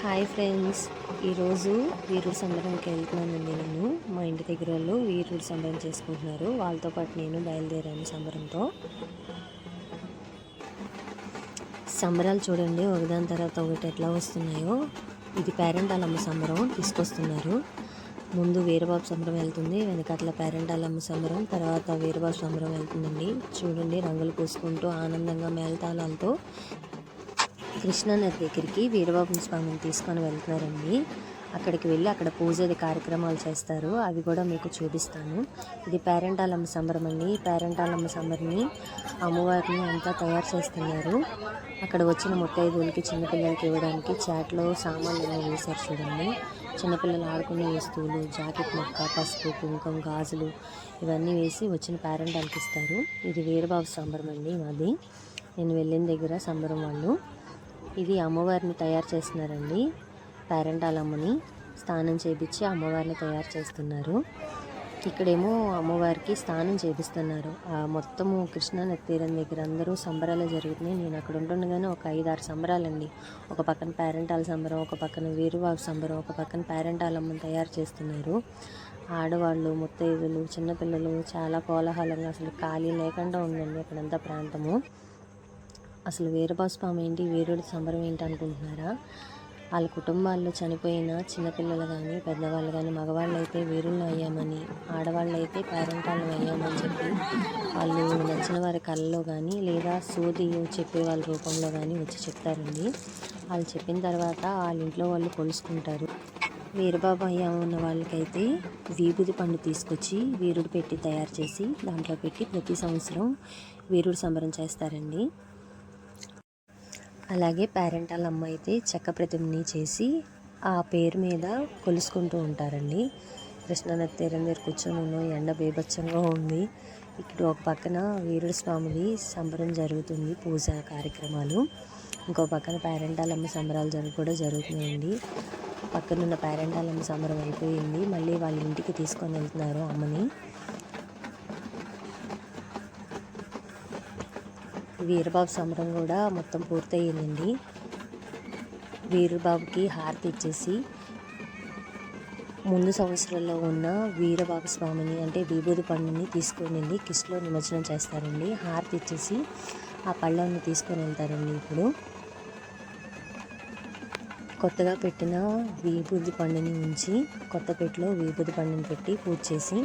Hi friends, ఈరోజు వీరుడు సంబరంకి వెళ్తున్నానండి. నేను మా ఇంటి దగ్గర వాళ్ళు వీరుడు సంబరం చేసుకుంటున్నారు. వాళ్ళతో పాటు నేను బయలుదేరాను సంబరంతో. సంబరాలు చూడండి, ఒకదాని తర్వాత ఒకటి ఎట్లా వస్తున్నాయో. ఇది పేరెంటాలమ్మ సంబరం తీసుకొస్తున్నారు. ముందు వీరబాబు సంబరం వెళ్తుంది, వెనకట్ల పేరెంటాలమ్మ సంబరం, తర్వాత వీరబాబు సంబరం వెళ్తుందండి. చూడండి, రంగులు పూసుకుంటూ ఆనందంగా మేళతాళాలతో కృష్ణానది దగ్గరికి వీరబాబు స్వామిని తీసుకొని వెళ్తున్నారండి. అక్కడికి వెళ్ళి అక్కడ పూజది కార్యక్రమాలు చేస్తారు, అవి కూడా మీకు చూపిస్తాను. ఇది పేరెంటాలమ్మ సంబరం అండి. పేరెంటాలమ్మ సంబరాన్ని అమ్మవారిని అంతా తయారు చేస్తున్నారు. అక్కడ వచ్చిన ముత్తైదువులకి చిన్నపిల్లలకి ఇవ్వడానికి చాట్లో సామాన్లు అన్నీ వేశారు చూడండి. చిన్నపిల్లలు ఆడుకునే వస్తువులు, జాకెట్ మొక్క, పసుపు, కుంకుమ, గాజులు ఇవన్నీ వేసి వచ్చిన పేరెంటాలకి ఇస్తారు. ఇది వీరబాబు సంబరం అండి మాది. నేను వెళ్ళిన దగ్గర సంబరం వాళ్ళు ఇది అమ్మవారిని తయారు చేస్తున్నారండి. పేరెంటాలమ్మని స్నానం చేయించి అమ్మవారిని తయారు చేస్తున్నారు. ఇక్కడేమో అమ్మవారికి స్నానం చేపిస్తున్నారు. మొత్తము కృష్ణానది తీరం దగ్గర అందరూ సంబరాలు జరుగుతున్నాయి. నేను అక్కడ ఉంటుండగానే ఒక 5-6 సంబరాలండి. ఒక పక్కన పేరెంటాల సంబరం, ఒక పక్కన వీరుబాబు సంబరం, ఒక పక్కన పేరెంటాలమ్మని తయారు చేస్తున్నారు. ఆడవాళ్ళు, ముత్తైదులు, చిన్నపిల్లలు చాలా కోలాహలంగా అసలు ఖాళీ లేకుండా ఉందండి అక్కడంతా ప్రాంతము. అసలు వీరబాబు స్వామి ఏంటి, వీరుడి సంబరం ఏంటి అనుకుంటున్నారా? వాళ్ళ కుటుంబాల్లో చనిపోయిన చిన్నపిల్లలు కానీ, పెద్దవాళ్ళు కానీ, మగవాళ్ళు అయితే వీరుళ్ళు అయ్యామని, ఆడవాళ్ళు అయితే పేరెంటాలను అయ్యామని చెప్పి వాళ్ళు నచ్చిన వారి కళ్ళలో కానీ లేదా సోది చెప్పే వాళ్ళ రూపంలో కానీ వచ్చి చెప్తారండి. వాళ్ళు చెప్పిన తర్వాత వాళ్ళ ఇంట్లో వాళ్ళు కొలుసుకుంటారు. వీరబాబు అయ్యా ఉన్న వాళ్ళకైతే వీబుది పండు తీసుకొచ్చి వీరుడు పెట్టి తయారు చేసి దాంట్లో పెట్టి ప్రతి సంవత్సరం వీరుడు సంబరం చేస్తారండి. అలాగే పేరెంటాల అమ్మ అయితే చెక్క ప్రతిమని చేసి ఆ పేరు మీద కొలుసుకుంటూ ఉంటారండి. కృష్ణానది తీరం దగ్గర కూర్చొని ఎండ బీభత్సంగా ఉంది. ఇక్కడ ఒక పక్కన వీరుడు స్వామిది సంబరం జరుగుతుంది, పూజ కార్యక్రమాలు. ఇంకో పక్కన పేరెంటాలమ్మ సంబరాలు కూడా జరుగుతున్నాయండి. పక్కనున్న పేరెంటాలమ్మ సంబరం అయిపోయింది, మళ్ళీ వాళ్ళ ఇంటికి తీసుకొని వెళ్తున్నారు అమ్మని. వీరబాబు సంబరం కూడా మొత్తం పూర్తయిందండి. వీరబాబుకి హారతి ఇచ్చేసి ముందు సంవత్సరంలో ఉన్న వీరబాబు స్వామిని అంటే విభూది పండుని తీసుకొని వెళ్ళి కిష్లో నిమజ్జనం చేస్తారండి. హారతి ఇచ్చేసి ఆ పళ్ళని తీసుకొని వెళ్తారండి. ఇప్పుడు కొత్తగా పెట్టిన విభూది పండుని ఉంచి కొత్త పెట్టిలో విభూది పండుని పెట్టి పూజ చేసి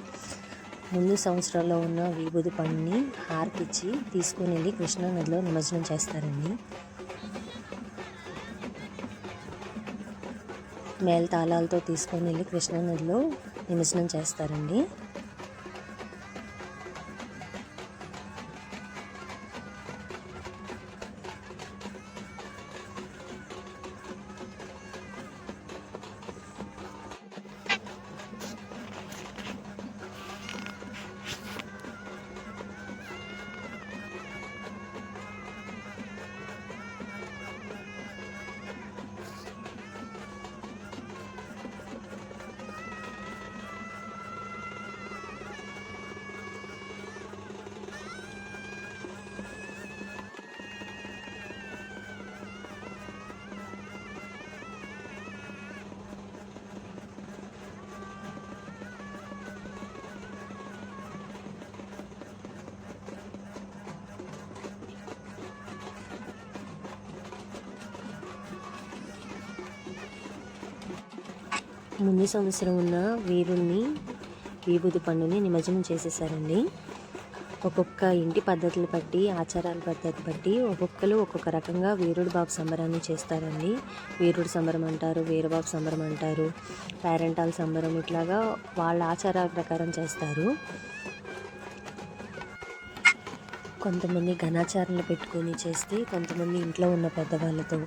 ముందు సంవత్సరాల్లో ఉన్న విభూది పండుని హారతిచ్చి తీసుకొని వెళ్ళి కృష్ణానదిలో నిమజ్జనం చేస్తారండి. మేళతాళాలతో తీసుకొని వెళ్ళి కృష్ణానదిలో నిమజ్జనం చేస్తారండి. ముందు సంవత్సరం ఉన్న వీరుణ్ణి విభూది పండుని నిమజ్జనం చేసేసారండి. ఒక్కొక్క ఇంటి పద్ధతులు బట్టి, ఆచారాల పద్ధతి బట్టి ఒక్కొక్కరు ఒక్కొక్క రకంగా వీరుడు బాబు సంబరాన్ని చేస్తారండి. వీరుడు సంబరం అంటారు, వీరబాబు సంబరం అంటారు, పేరెంటాల సంబరం, ఇట్లాగా వాళ్ళ ఆచారాల ప్రకారం చేస్తారు. కొంతమంది ఘనాచారాలు పెట్టుకొని చేస్తే, కొంతమంది ఇంట్లో ఉన్న పెద్దవాళ్ళతో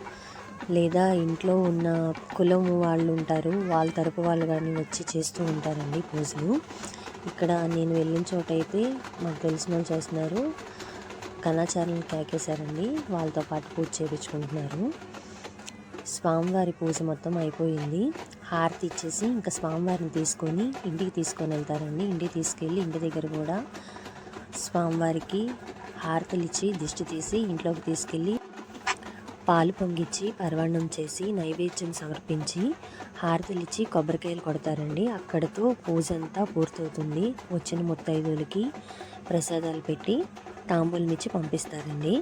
లేదా ఇంట్లో ఉన్న కులం వాళ్ళు ఉంటారు, వాళ్ళ తరపు వాళ్ళు కానీ వచ్చి చేస్తూ ఉంటారండి పూజలు. ఇక్కడ నేను వెళ్ళిన చోట అయితే మాకు తెలిసిన వాళ్ళు చేస్తున్నారు. ఘనాచారాలను కేకేశారండి, వాళ్ళతో పాటు పూజ చేయించుకుంటున్నారు. స్వామివారి పూజ మొత్తం అయిపోయింది. హారతి ఇచ్చేసి ఇంకా స్వామివారిని తీసుకొని ఇంటికి తీసుకొని వెళ్తారండి. ఇంటికి తీసుకెళ్ళి ఇంటి దగ్గర కూడా స్వామివారికి హారతులు ఇచ్చి దిష్టి తీసి ఇంట్లోకి తీసుకెళ్ళి పాలు పొంగిచ్చి పరవాన్నం చేసి నైవేద్యం సమర్పించి హారతులిచ్చి కొబ్బరికాయలు కొడతారండి. అక్కడితో పూజ అంతా పూర్తవుతుంది. వచ్చిన ముత్తైదువులకి ప్రసాదాలు పెట్టి తాంబూలం ఇచ్చి పంపిస్తారండి.